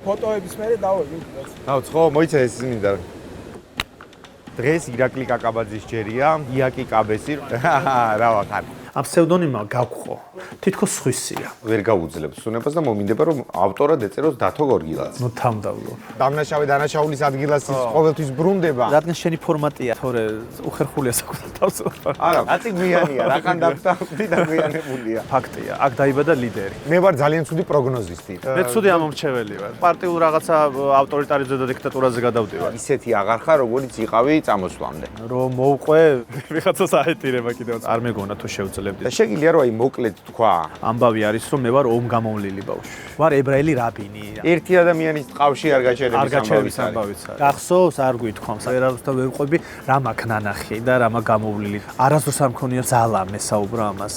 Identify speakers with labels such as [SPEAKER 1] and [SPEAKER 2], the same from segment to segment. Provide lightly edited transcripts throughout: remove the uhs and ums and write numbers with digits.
[SPEAKER 1] ფოტოების მერე დავიღებ.
[SPEAKER 2] დავც ხო, მოიცა ეს მინდა. დღეს ირაკლი კაკაბაძის ჯერია, იაკი კაბესი. რა ვახარ.
[SPEAKER 3] ამ ფსევდონიმმა გაგხო. თითქოს სხვისია.
[SPEAKER 2] ვერ გაუძლებს სუნებას და მომინდება რომ ავტორად ეწეროს დათო გორგილაძე.
[SPEAKER 3] ნუ თამდავლობ.
[SPEAKER 2] დამნაშავე დანაშაულის ადგილას ის ყოველთვის ბრუნდება.
[SPEAKER 3] რადგან შენი ფორმატია, თორე უხერხულია საკუთარ თავს.
[SPEAKER 2] არა, აწი გვიანია, რახან დავტავდი და გვიანებულია.
[SPEAKER 3] ფაქტია, აქ დაიბადა ლიდერი.
[SPEAKER 2] მე ვარ ძალიან ცუდი პროგნოზისტი.
[SPEAKER 3] მე ცუდი ამომრჩეველი ვარ. პარტიულ რაღაცა ავტორიტარიზმზე და დიქტატურაზე გადავდივარ.
[SPEAKER 2] ისეთი აღარ ხარ, როგორიც იყავი წამოსვლამდე.
[SPEAKER 3] რომ მოვყვე, ვიღაცას აეტირება კიდევ. არ მეგონა თუ შევძლებდი.
[SPEAKER 2] და შეგიძლია რომ აი მოკლედ თქვა.
[SPEAKER 3] ამბავი არის რომ მე ვარ ომგამოვლილი ბავშვი. ვარ ებრაელი რაბინი.
[SPEAKER 2] ერთი ადამიანის ტყავში არ გაჩერების
[SPEAKER 3] ამბავიც არის. გახსოვს, არ გვითქვამს, ვერავის და ვერ ვყვები, რა მაქვს ნანახი და რა მაქვს გამოვლილი. არასდროს არ მქონია ძალა მესაუბრა ამას.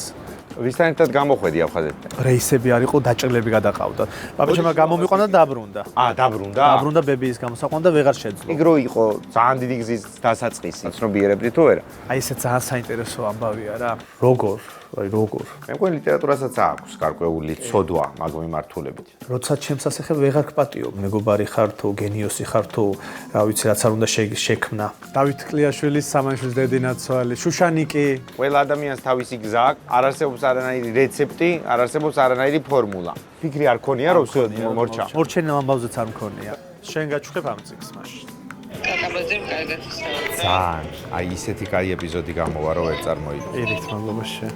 [SPEAKER 2] ვისთან ერთად გამოხვედი აფხაზეთიდან?
[SPEAKER 3] რეისები არ იყო, დაჭრილები გადაყავდა. პაპაჩემ გამომიყვანა და დაბრუნდა.
[SPEAKER 2] დაბრუნდა?
[SPEAKER 3] დაბრუნდა ბებიის გამოსაყვანდა და ვეღარ შეძლო.
[SPEAKER 2] იგრო იყო ძალიან დიდი გზის დასაწყისი. ცნობიერებდი თუ არა?
[SPEAKER 3] აი ესე ძალიან საინტერესო ამბავია რა. როგორ? აი როგორ?
[SPEAKER 2] მე მგონი ლიტერატურასაც აქვს გარკვეული ცოდვა მაგ მიმართულებით.
[SPEAKER 3] როცა ჩემს ასეხებ ვეღარ გპატიობ, მეგობარი ხარ თუ გენიოსი ხარ თუ რა ვიცი რაც არ უნდა შექმნა. დავით კლიაშვილის სამანშვილის დედინაცვალი, შუშანიკი.
[SPEAKER 2] ყველა ადამიანს თავისი გზა აქვს, არ არსებობს არანაირი რეცეპტი, არ არსებობს არანაირი ფორმულა. ფიქრი არ ქონია რომ მორჩა.
[SPEAKER 3] მორჩენილ ამბავზეც არ მქონია. შენ გაჩვდებ ამ წიგნს მაშინ.
[SPEAKER 4] კაკაბაძემ კარგად ისაუბრა.
[SPEAKER 2] ძალიან, აი ისეთი კაი ეპიზოდი გამოვა რომ ვერ წარმოიდგინე.
[SPEAKER 3] ერით მადლობა შენ.